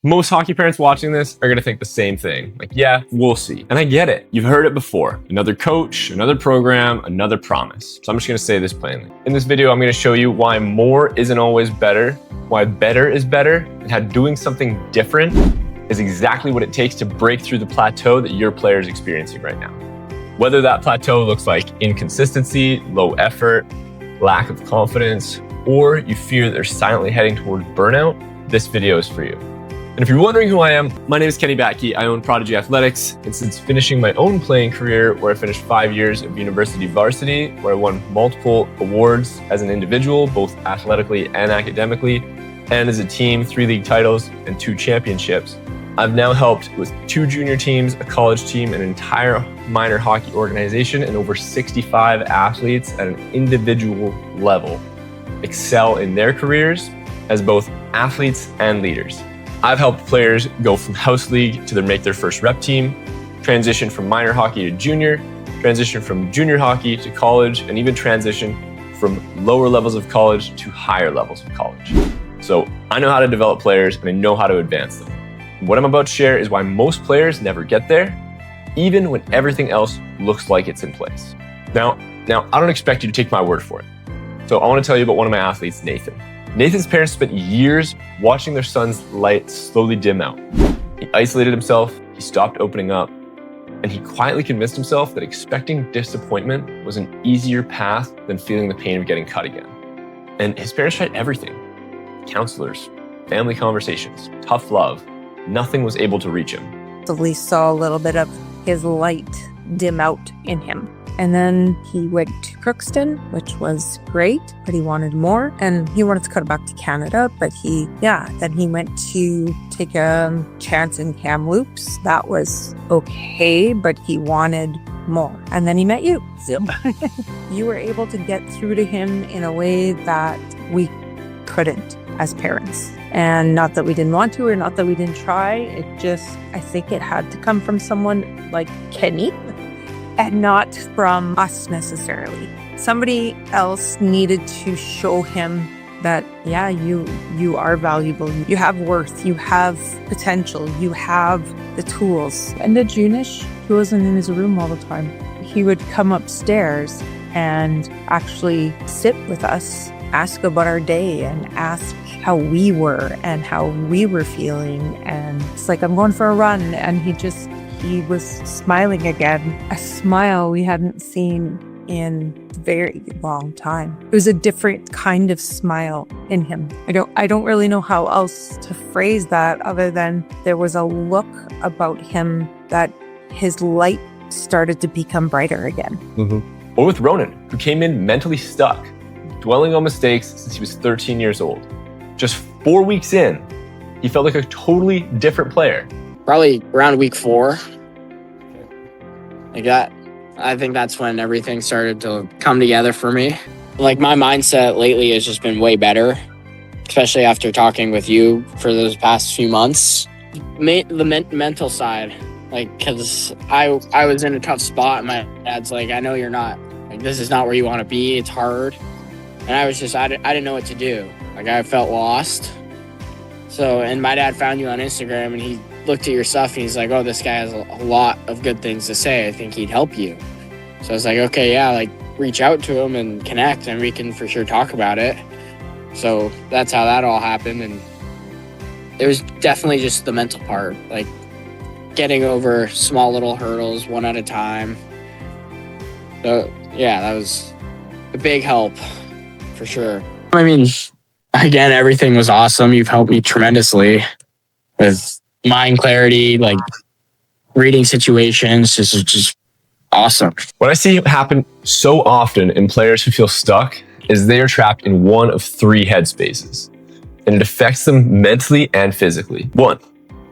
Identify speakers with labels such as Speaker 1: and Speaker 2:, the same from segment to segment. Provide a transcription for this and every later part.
Speaker 1: Most hockey parents watching this are gonna think the same thing. Like, yeah, we'll see. And I get it. You've heard it before. Another coach, another program, another promise. So I'm just gonna say this plainly. In this video, I'm gonna show you why more isn't always better, why better is better, and how doing something different is exactly what it takes to break through the plateau that your player is experiencing right now. Whether that plateau looks like inconsistency, low effort, lack of confidence, or you fear they're silently heading toward burnout, this video is for you. And if you're wondering who I am, my name is Kenny Backey. I own Prodigy Athletics, and since finishing my own playing career, where I finished 5 years of university varsity, where I won multiple awards as an individual, both athletically and academically, and as a team, 3 league titles and 2 championships, I've now helped with 2 junior teams, a college team, an entire minor hockey organization, and over 65 athletes at an individual level excel in their careers as both athletes and leaders. I've helped players go from house league to make their first rep team, transition from minor hockey to junior, transition from junior hockey to college, and even transition from lower levels of college to higher levels of college. So I know how to develop players and I know how to advance them. What I'm about to share is why most players never get there, even when everything else looks like it's in place. Now, I don't expect you to take my word for it. So I want to tell you about one of my athletes, Nathan. Nathan's parents spent years watching their son's light slowly dim out. He isolated himself, he stopped opening up, and he quietly convinced himself that expecting disappointment was an easier path than feeling the pain of getting cut again. And his parents tried everything. Counselors, family conversations, tough love. Nothing was able to reach him.
Speaker 2: So we saw a little bit of his light dim out in him. And then he went to Crookston, which was great, but he wanted more. And he wanted to cut it back to Canada, but then he went to take a chance in Kamloops. That was okay, but he wanted more. And then he met you. Zip. You were able to get through to him in a way that we couldn't as parents. And not that we didn't want to or not that we didn't try. I think it had to come from someone like Kenny and not from us necessarily. Somebody else needed to show him that, yeah, you are valuable. You have worth. You have potential. You have the tools. And the Junish, he wasn't in his room all the time. He would come upstairs and actually sit with us, ask about our day and ask how we were and how we were feeling. And it's like, I'm going for a run. And he was smiling again, a smile we hadn't seen in a very long time. It was a different kind of smile in him. I don't really know how else to phrase that other than there was a look about him that his light started to become brighter again.
Speaker 1: Mm-hmm. Or with Ronan, who came in mentally stuck, dwelling on mistakes since he was 13 years old. Just 4 weeks in, he felt like a totally different player.
Speaker 3: Probably around week 4. Like that, I think that's when everything started to come together for me. Like my mindset lately has just been way better, especially after talking with you for those past few months. The mental side, like, because I was in a tough spot and my dad's like, I know you're not, like, this is not where you want to be. It's hard. And I didn't know what to do. Like I felt lost. So, and my dad found you on Instagram and he looked at your stuff and he's like, oh, this guy has a lot of good things to say. I think he'd help you. So I was like, okay, yeah, like reach out to him and connect and we can for sure talk about it. So that's how that all happened. And it was definitely just the mental part, like getting over small little hurdles one at a time. So yeah, that was a big help for sure. I mean, again, everything was awesome. You've helped me tremendously with mind clarity, like reading situations. This is just awesome.
Speaker 1: What I see happen so often in players who feel stuck is they are trapped in one of 3 headspaces, and it affects them mentally and physically. 1,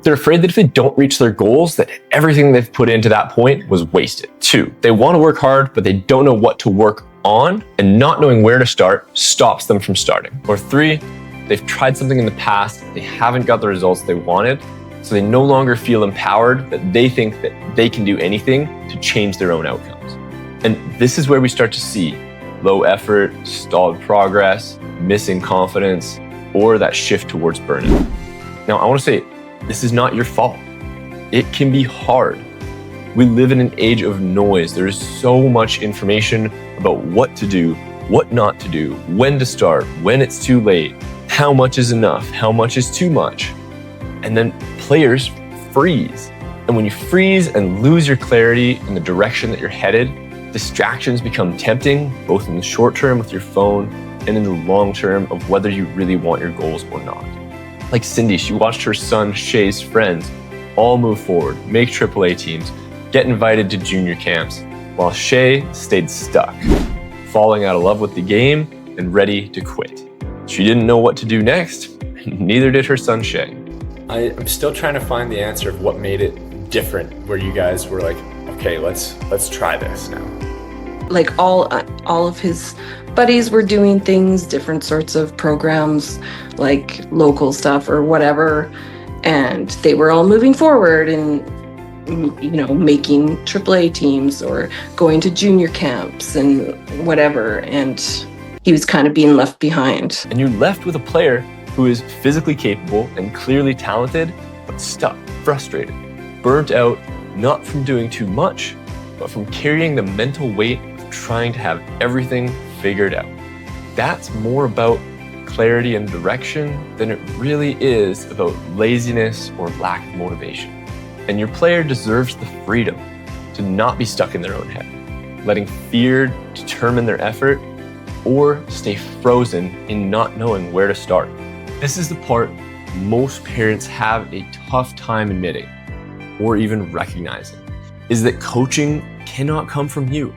Speaker 1: they're afraid that if they don't reach their goals, that everything they've put into that point was wasted. 2, they want to work hard, but they don't know what to work on, and not knowing where to start stops them from starting. Or 3, they've tried something in the past, they haven't got the results they wanted, so they no longer feel empowered that they think that they can do anything to change their own outcomes. And this is where we start to see low effort, stalled progress, missing confidence, or that shift towards burnout. Now, I want to say this is not your fault. It can be hard. We live in an age of noise. There is so much information about what to do, what not to do, when to start, when it's too late, how much is enough, how much is too much. And then players freeze. And when you freeze and lose your clarity in the direction that you're headed, distractions become tempting, both in the short term with your phone and in the long term of whether you really want your goals or not. Like Cindy, she watched her son Shay's friends all move forward, make AAA teams, get invited to junior camps, while Shay stayed stuck, falling out of love with the game and ready to quit. She didn't know what to do next, neither did her son Shay. I'm still trying to find the answer of what made it different, where you guys were like, okay, let's try this now.
Speaker 4: Like all of his buddies were doing things, different sorts of programs, like local stuff or whatever, and they were all moving forward and, you know, making AAA teams or going to junior camps and whatever, and he was kind of being left behind.
Speaker 1: And you're left with a player who is physically capable and clearly talented, but stuck, frustrated, burnt out, not from doing too much, but from carrying the mental weight of trying to have everything figured out. That's more about clarity and direction than it really is about laziness or lack of motivation. And your player deserves the freedom to not be stuck in their own head, letting fear determine their effort, or stay frozen in not knowing where to start. This is the part most parents have a tough time admitting or even recognizing, is that coaching cannot come from you.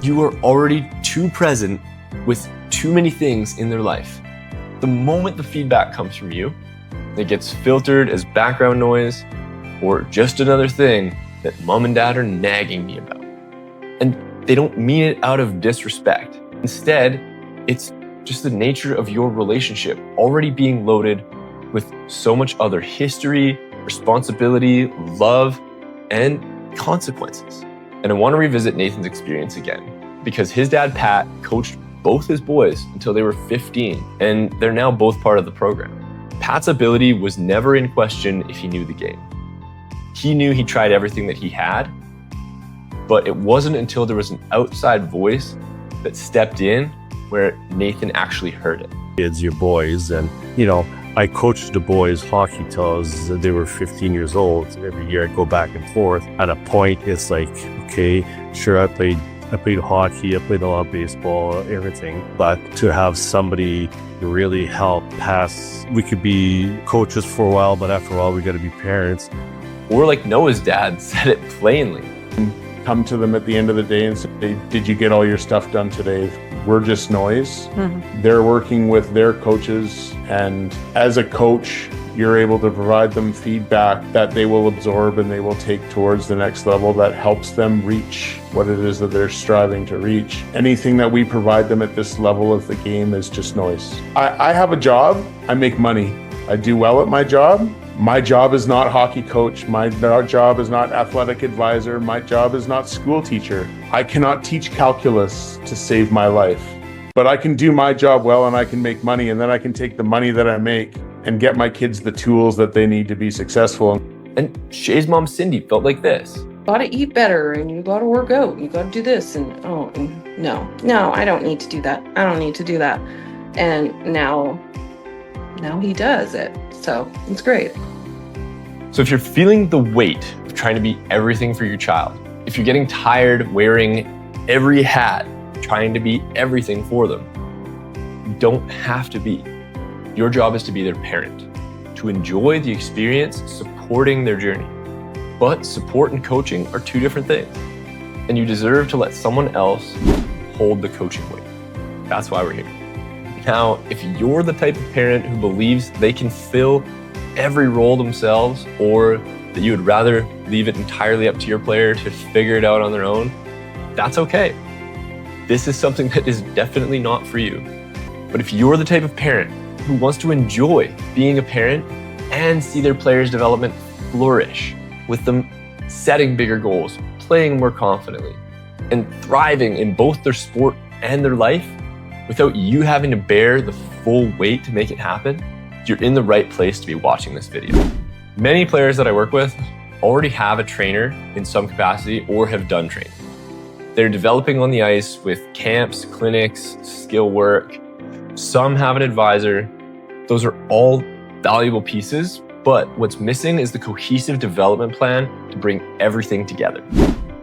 Speaker 1: You are already too present with too many things in their life. The moment the feedback comes from you, it gets filtered as background noise or just another thing that mom and dad are nagging me about. And they don't mean it out of disrespect. Instead, it's just the nature of your relationship already being loaded with so much other history, responsibility, love, and consequences. And I want to revisit Nathan's experience again, because his dad, Pat, coached both his boys until they were 15, and they're now both part of the program. Pat's ability was never in question if he knew the game. He knew he tried everything that he had, but it wasn't until there was an outside voice that stepped in where Nathan actually heard it.
Speaker 5: Kids, your boys, and you know, I coached the boys hockey till they were 15 years old. Every year I go back and forth. At a point, it's like, okay, sure, I played hockey, I played a lot of baseball, everything. But to have somebody really help pass, we could be coaches for a while, but after a while, we got to be parents.
Speaker 1: Or like Noah's dad said it plainly.
Speaker 6: Come to them at the end of the day and say, did you get all your stuff done today? We're just noise.
Speaker 2: Mm-hmm.
Speaker 6: They're working with their coaches, and as a coach, you're able to provide them feedback that they will absorb and they will take towards the next level that helps them reach what it is that they're striving to reach. Anything that we provide them at this level of the game is just noise. I have a job, I make money, I do well at my job. My job is not hockey coach. My job is not athletic advisor. My job is not school teacher. I cannot teach calculus to save my life, but I can do my job well and I can make money, and then I can take the money that I make and get my kids the tools that they need to be successful.
Speaker 1: And Shay's mom, Cindy, felt like this.
Speaker 4: Gotta eat better and you gotta work out. You gotta do this no, I don't need to do that. I don't need to do that. And now he does it. So it's great.
Speaker 1: So if you're feeling the weight of trying to be everything for your child, if you're getting tired wearing every hat, trying to be everything for them, you don't have to be. Your job is to be their parent, to enjoy the experience, supporting their journey. But support and coaching are two different things, and you deserve to let someone else hold the coaching weight. That's why we're here. Now, if you're the type of parent who believes they can fill every role themselves, or that you would rather leave it entirely up to your player to figure it out on their own, that's okay. This is something that is definitely not for you. But if you're the type of parent who wants to enjoy being a parent and see their players' development flourish, with them setting bigger goals, playing more confidently, and thriving in both their sport and their life, without you having to bear the full weight to make it happen, you're in the right place to be watching this video. Many players that I work with already have a trainer in some capacity or have done training. They're developing on the ice with camps, clinics, skill work. Some have an advisor. Those are all valuable pieces, but what's missing is the cohesive development plan to bring everything together.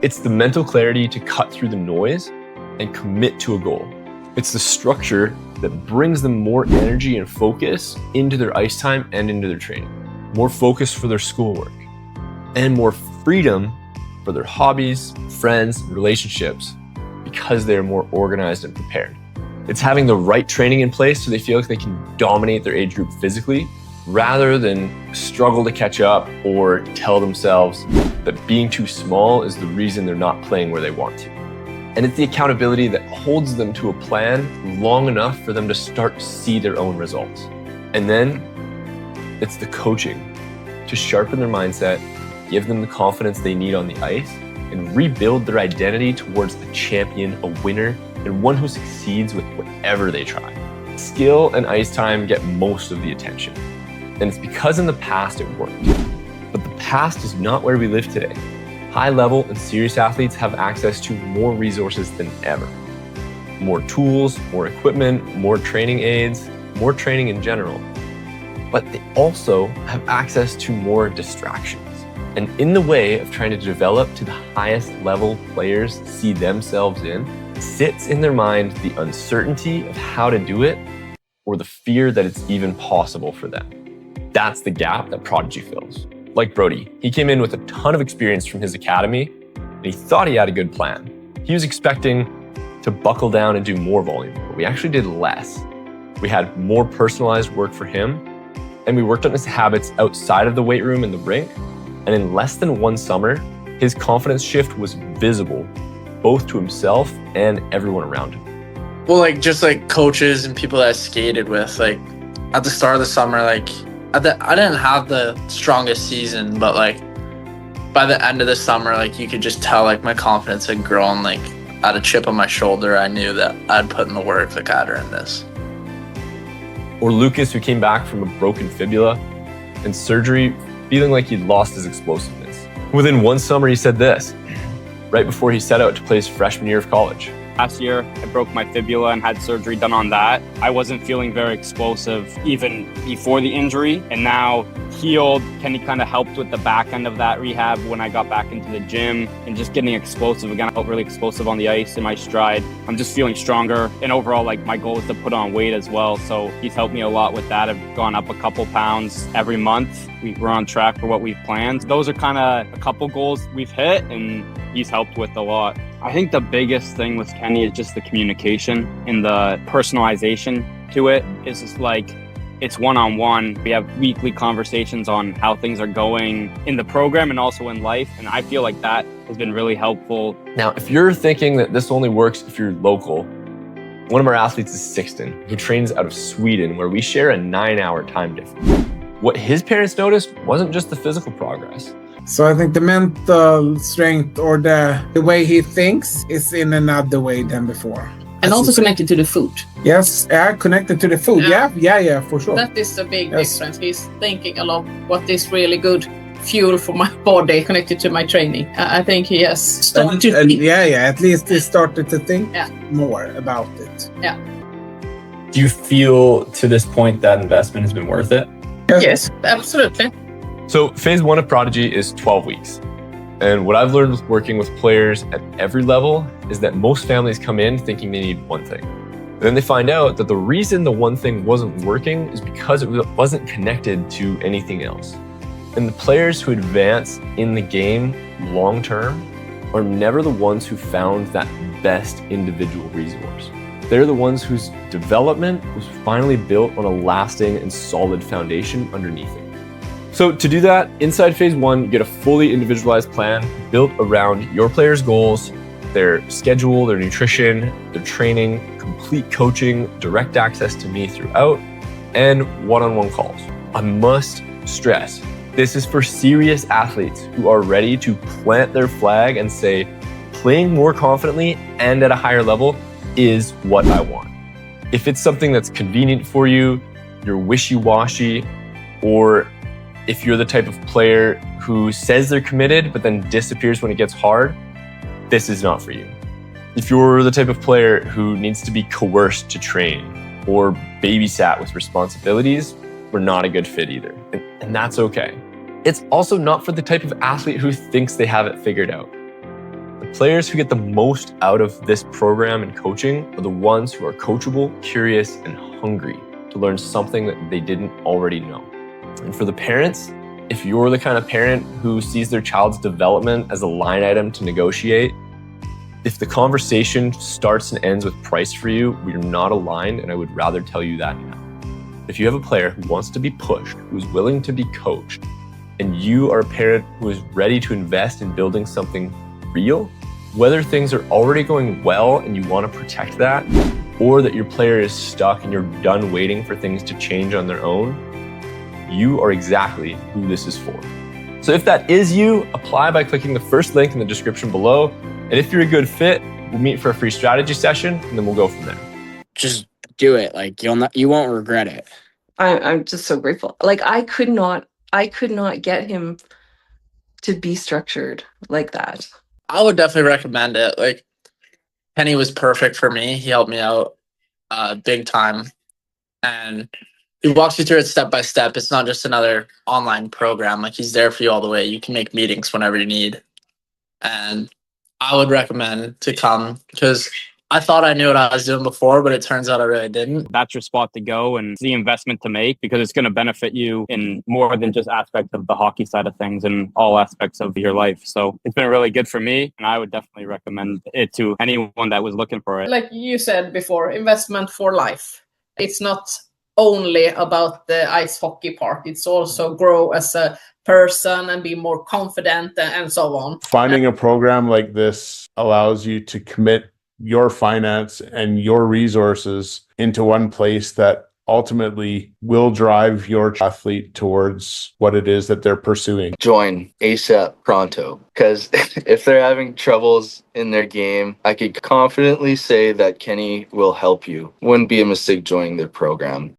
Speaker 1: It's the mental clarity to cut through the noise and commit to a goal. It's the structure that brings them more energy and focus into their ice time and into their training. More focus for their schoolwork and more freedom for their hobbies, friends, and relationships because they're more organized and prepared. It's having the right training in place so they feel like they can dominate their age group physically rather than struggle to catch up or tell themselves that being too small is the reason they're not playing where they want to. And it's the accountability that holds them to a plan long enough for them to start to see their own results. And then it's the coaching to sharpen their mindset, give them the confidence they need on the ice, and rebuild their identity towards a champion, a winner, and one who succeeds with whatever they try. Skill and ice time get most of the attention. And it's because in the past it worked. But the past is not where we live today. High-level and serious athletes have access to more resources than ever. More tools, more equipment, more training aids, more training in general. But they also have access to more distractions. And in the way of trying to develop to the highest level players see themselves in, sits in their mind the uncertainty of how to do it or the fear that it's even possible for them. That's the gap that Prodigy fills. Like Brody, he came in with a ton of experience from his academy and he thought he had a good plan. He was expecting to buckle down and do more volume, but we actually did less. We had more personalized work for him and we worked on his habits outside of the weight room and the rink. And in less than one summer, his confidence shift was visible, both to himself and everyone around him.
Speaker 7: Well, like just like coaches and people that I skated with, like at the start of the summer, like I didn't have the strongest season, but like by the end of the summer, like you could just tell like my confidence had grown. Like I had a chip on my shoulder. I knew that I'd put in the work, like I'd earned this.
Speaker 1: Or Lucas, who came back from a broken fibula and surgery, feeling like he'd lost his explosiveness. Within one summer, he said this, right before he set out to play his freshman year of college.
Speaker 8: Last year, I broke my fibula and had surgery done on that. I wasn't feeling very explosive even before the injury, and now healed. Kenny kind of helped with the back end of that rehab when I got back into the gym and just getting explosive again. I felt really explosive on the ice in my stride. I'm just feeling stronger, and overall, like my goal is to put on weight as well. So he's helped me a lot with that. I've gone up a couple pounds every month. We're on track for what we've planned. Those are kind of a couple goals we've hit, and he's helped with a lot. I think the biggest thing with Kenny is just the communication and the personalization to it. It's just like, it's one-on-one. We have weekly conversations on how things are going in the program and also in life. And I feel like that has been really helpful.
Speaker 1: Now, if you're thinking that this only works if you're local, one of our athletes is Sixten, who trains out of Sweden, where we share a 9-hour time difference. What his parents noticed wasn't just the physical progress.
Speaker 9: So I think the mental strength or the way he thinks is in another way than before.
Speaker 10: And also connected to the food.
Speaker 9: Yes, connected to the food. Yeah, for sure.
Speaker 10: That is a big difference. He's thinking a lot what is really good fuel for my body connected to my training. I think he has started to think.
Speaker 9: At least he started to think more about it.
Speaker 10: Yeah.
Speaker 11: Do you feel to this point that investment has been worth it?
Speaker 10: Yes, absolutely.
Speaker 1: So phase 1 of Prodigy is 12 weeks. And what I've learned with working with players at every level is that most families come in thinking they need one thing. And then they find out that the reason the one thing wasn't working is because it wasn't connected to anything else. And the players who advance in the game long term are never the ones who found that best individual resource. They're the ones whose development was finally built on a lasting and solid foundation underneath it. So to do that, inside phase 1, you get a fully individualized plan built around your players' goals, their schedule, their nutrition, their training, complete coaching, direct access to me throughout, and one-on-one calls. I must stress, this is for serious athletes who are ready to plant their flag and say, playing more confidently and at a higher level is what I want. If it's something that's convenient for you, you're wishy-washy, or If you're the type of player who says they're committed but then disappears when it gets hard, this is not for you. If you're the type of player who needs to be coerced to train or babysat with responsibilities, we're not a good fit either. And that's okay. It's also not for the type of athlete who thinks they have it figured out. The players who get the most out of this program and coaching are the ones who are coachable, curious, and hungry to learn something that they didn't already know. And for the parents, if you're the kind of parent who sees their child's development as a line item to negotiate, if the conversation starts and ends with price for you, we're not aligned, and I would rather tell you that now. If you have a player who wants to be pushed, who's willing to be coached, and you are a parent who is ready to invest in building something real, whether things are already going well and you want to protect that, or that your player is stuck and you're done waiting for things to change on their own, you are exactly who this is for. So if that is you, apply by clicking the first link in the description below. And if you're a good fit, we'll meet for a free strategy session and then we'll go from there.
Speaker 3: Just do it. Like you won't regret it.
Speaker 4: I'm just so grateful. Like I could not get him to be structured like that.
Speaker 7: I would definitely recommend it. Like Kenny was perfect for me. He helped me out big time. And he walks you through it step by step. It's not just another online program. Like he's there for you all the way. You can make meetings whenever you need. And I would recommend to come because I thought I knew what I was doing before, but it turns out I really didn't.
Speaker 8: That's your spot to go and the investment to make because it's going to benefit you in more than just aspects of the hockey side of things and all aspects of your life. So it's been really good for me and I would definitely recommend it to anyone that was looking for it.
Speaker 10: Like you said before, investment for life. It's not only about the ice hockey part. It's also grow as a person and be more confident and so on.
Speaker 6: Finding a program like this allows you to commit your finance and your resources into one place that ultimately will drive your athlete towards what it is that they're pursuing.
Speaker 12: Join ASAP pronto, because if they're having troubles in their game, I could confidently say that Kenny will help you. Wouldn't be a mistake joining their program.